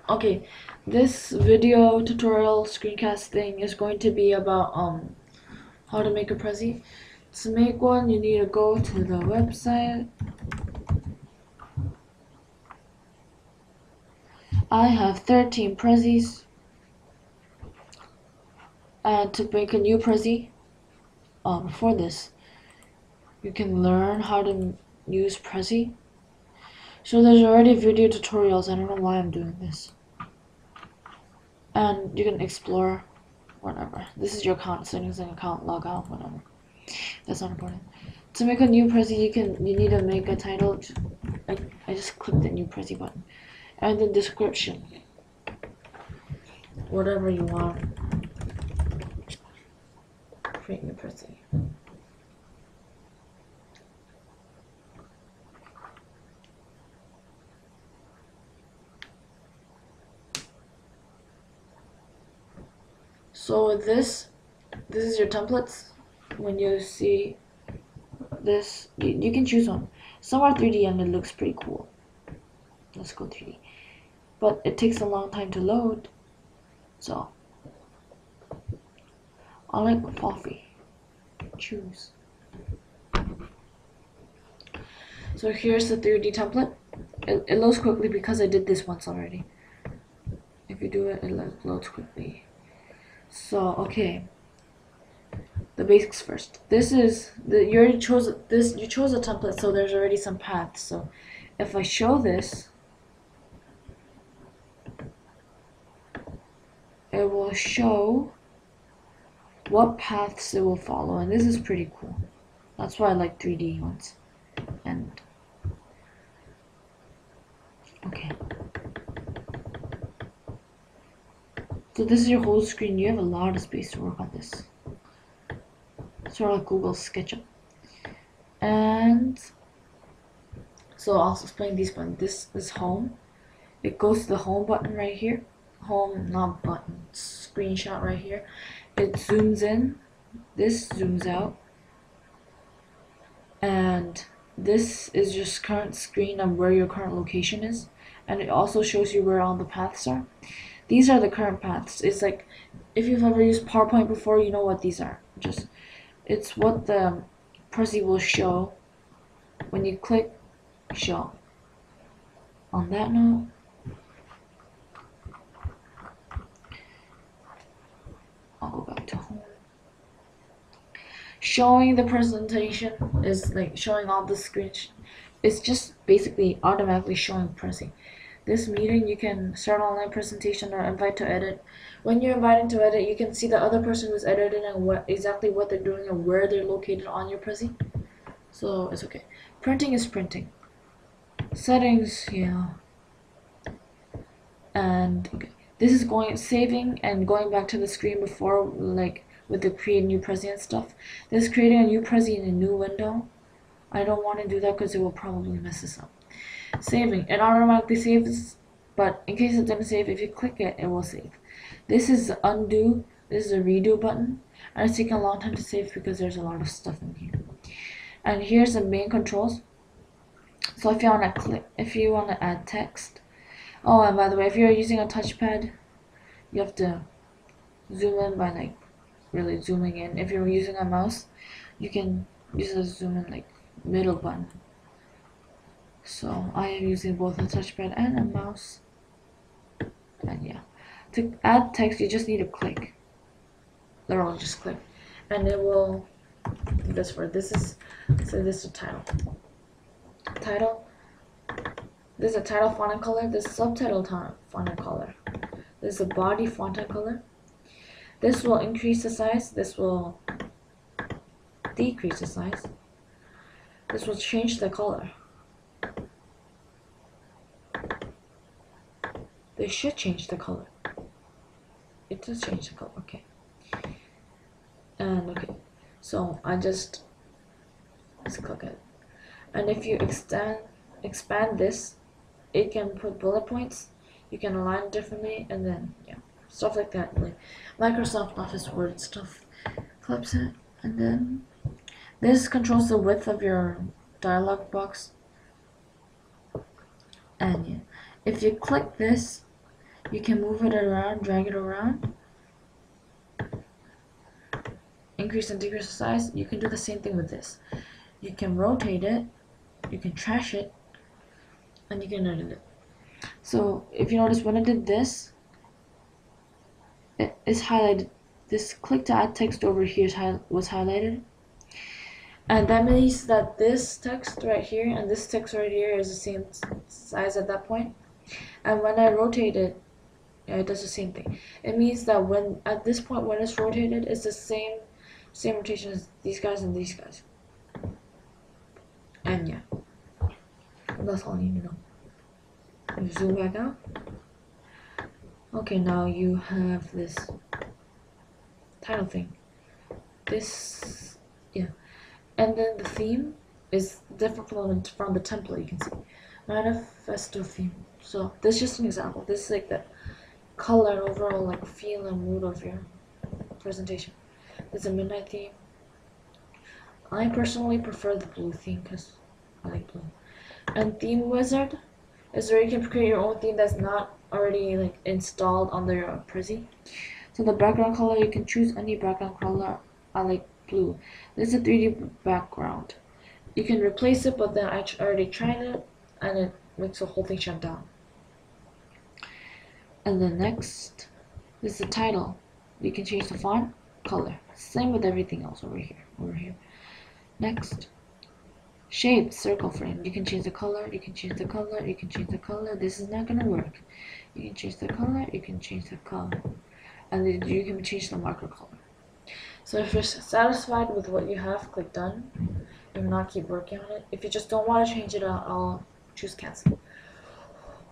Okay, this video tutorial screencast thing is going to be about how to make a Prezi. To make one, you need to go to the website. I have 13 Prezis, and to make a new Prezi, for this, you can learn how to use Prezi. So there's already video tutorials. I don't know why I'm doing this. And you can explore whatever. This is your account, settings and account, log out, whatever. That's not important. To make a new Prezi, you need to make a title. I just click the new Prezi button, and the description, whatever you want. Create new Prezi. So with this is your templates. When you see this, you can choose one. Some are 3D and it looks pretty cool. Let's go 3D. But it takes a long time to load. So I like coffee. Choose. So here's the 3D template. It loads quickly because I did this once already. If you do it, it loads quickly. So okay, the basics first. This is you already chose this. You chose a template, so there's already some paths. So if I show this, it will show what paths it will follow, and this is pretty cool. That's why I like 3D ones. And okay, so this is your whole screen. You have a lot of space to work on this. Sort of like Google SketchUp. And so I'll explain these buttons. This is home. It goes to the home button right here. Home, not button, screenshot right here. It zooms in. This zooms out. And this is your current screen and where your current location is. And it also shows you where all the paths are. These are the current paths. It's like, if you've ever used PowerPoint before, you know what these are. It's what the Prezi will show when you click show. On that note, I'll go back to home. Showing the presentation is like showing all the screens. It's just basically automatically showing Prezi. This meeting, you can start online presentation or invite to edit. When you're inviting to edit, you can see the other person who's editing and exactly what they're doing and where they're located on your Prezi. So it's okay. Printing is printing. Settings, yeah. And okay, this is saving and going back to the screen before, like with the create new Prezi and stuff. This is creating a new Prezi in a new window. I don't want to do that because it will probably mess this up. Saving, it automatically saves, but in case it didn't save, if you click it, it will save. This is undo, this is a redo button, and it's taking a long time to save because there's a lot of stuff in here. And here's the main controls. So if you want to add text. Oh, and by the way, if you're using a touchpad, you have to zoom in by like really zooming in. If you're using a mouse, you can use the zoom in like middle button. So I am using both a touchpad and a mouse. And yeah, to add text, you just need to click. Literally just click, and it will. This is the title. Title. This is a title font and color. This is subtitle font and color. This is a body font and color. This will increase the size. This will decrease the size. This will change the color. They should change the color. It does change the color, okay. And okay, so let's click it. And if you expand this, it can put bullet points. You can align differently, and then yeah, stuff like that. Like Microsoft Office Word stuff. Clips it, and then this controls the width of your dialog box. And yeah, if you click this, You can move it around, drag it around, increase and decrease the size. You can do the same thing with this. You can rotate it, you can trash it, and you can edit it. So if you notice, when I did this, it is highlighted. This click to add text over here was highlighted, and that means that this text right here and this text right here is the same size at that point. And when I rotate it, it does the same thing. It means that when at this point when it's rotated, it's the same rotation as these guys and these guys. And yeah, that's all you need to know. Zoom back out. Okay, now you have this title thing. This, yeah, and then the theme is different from the template. You can see manifesto theme. So this is just an example. This is like the color and overall like feel and mood of your presentation. There's a midnight theme. I personally prefer the blue theme because I like blue. And theme wizard is where you can create your own theme that's not already like installed on your Prezi. So the background color, you can choose any background color. I like blue. This is a 3D background. You can replace it, but then I already tried it and it makes the whole thing shut down. And then next, this is the title. You can change the font color. Same with everything else over here. Next, shape, circle frame. You can change the color, you can change the color, you can change the color. This is not gonna work. You can change the color, you can change the color. And then you can change the marker color. So if you're satisfied with what you have, click done. If not, keep working on it. If you just don't want to change it, I'll choose cancel.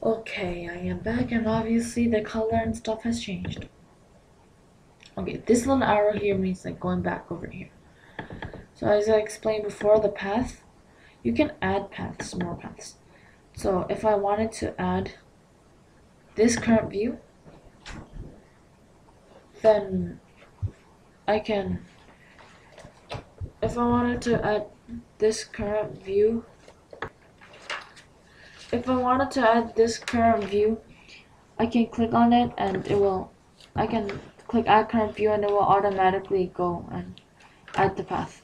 Okay, I am back, and obviously the color and stuff has changed. Okay, this little arrow here means like going back over here. So as I explained before, the path, you can add paths, more paths. So if I wanted to add this current view, then I can, if I wanted to add this current view, I can click on it and it will, I can click add current view and it will automatically go and add the path.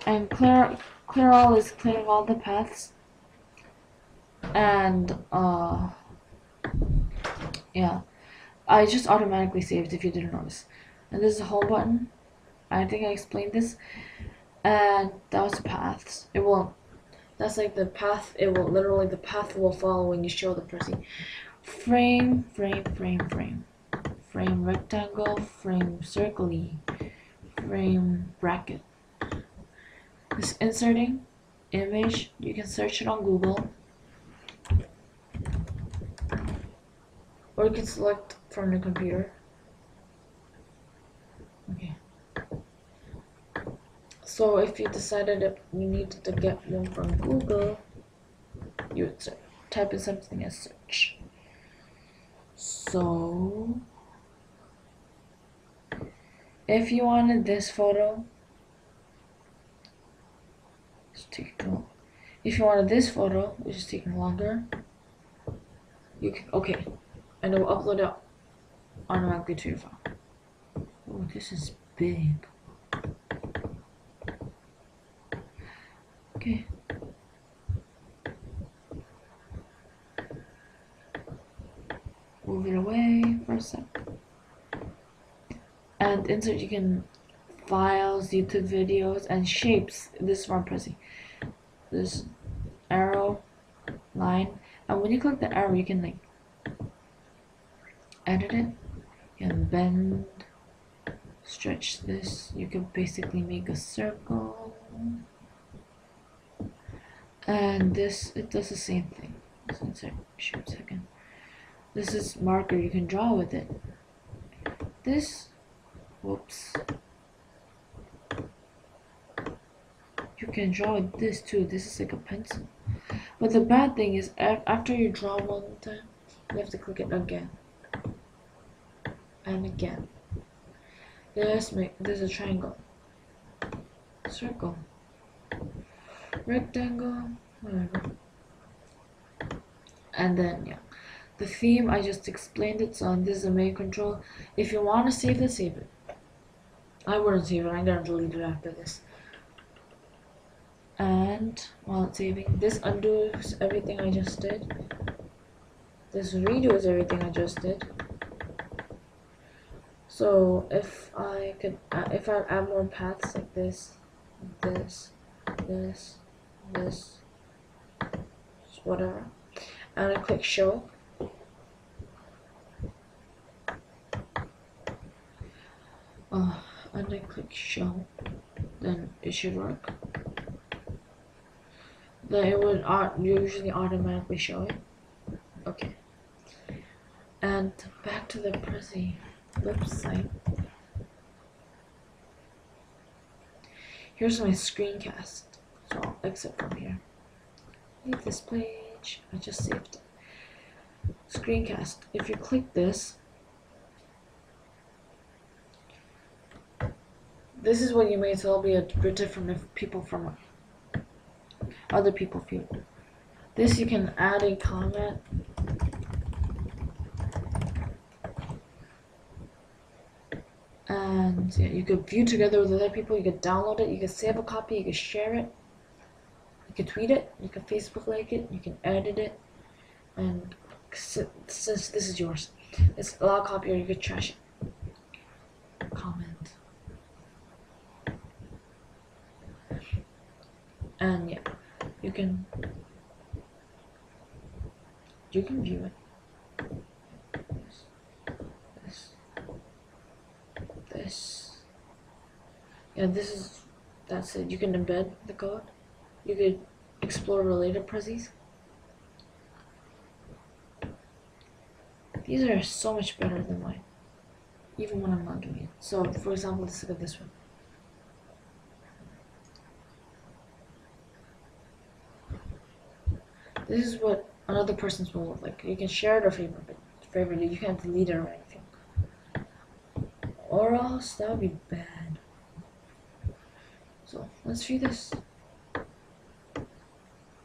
And clear all is clearing all the paths. And yeah, I just automatically saved if you didn't notice. And this is the home button. I think I explained this. And that was the paths. It will, that's like the path, it will literally, the path will follow when you show the Prezi. Frame, rectangle, frame circle, frame bracket. This inserting image, you can search it on Google, or you can select from your computer. Okay. So if you decided that you needed to get one from Google, you would type in something as search. So if you wanted this photo, it's taking too long. If you wanted this photo, which is taking longer, you can, okay, and it will upload it automatically to your phone. Oh, this is big. Okay. Move it away for a sec. And insert, you can files, YouTube videos, and shapes. This is from Prezi. This arrow, line, and when you click the arrow, you can like edit it. You can bend, stretch this. You can basically make a circle. And this, it does the same thing. Let's insert shapes again. This is marker, you can draw with it. This, whoops. You can draw with this too. This is like a pencil. But the bad thing is, after you draw one time, you have to click it again. And again. There's a triangle. Circle. Rectangle. Whatever. And then, yeah. The theme, I just explained it, so this is the main control. If you want to save it, save it. I wouldn't save it, I'm gonna delete it after this. And while it's saving, this undoes everything I just did. This redoes everything I just did. So if I add more paths like this, whatever, and I click show, and I click show, then it should work. Then it would usually automatically show it. Okay. And back to the Prezi website. Here's my screencast. So I'll exit from here. Leave this page. I just saved it. Screencast. If you click this, this is what you made, so it'll be a bit different if people from other people view. This you can add a comment. And yeah, you could view together with other people, you could download it, you could save a copy, you could share it, you could tweet it, you could Facebook like it, you can edit it, and since this is yours, it's a lot copy, or you could trash it. Comment. And yeah, you can view it. This. Yeah, that's it. You can embed the code. You could explore related prezis. These are so much better than mine, even when I'm not doing it. So, for example, let's look at this one. This is what another person's will look like. You can share it or favorite it. You can't delete it or anything. Or else that would be bad. So let's view this.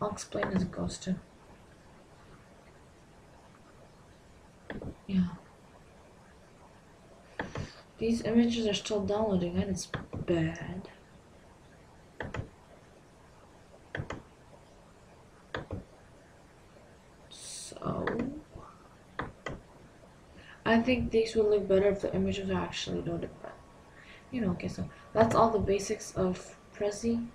I'll explain as it goes too. Yeah. These images are still downloading and it's bad. So I think these would look better if the images are actually loaded, but you know, okay, so that's all the basics of Prezi.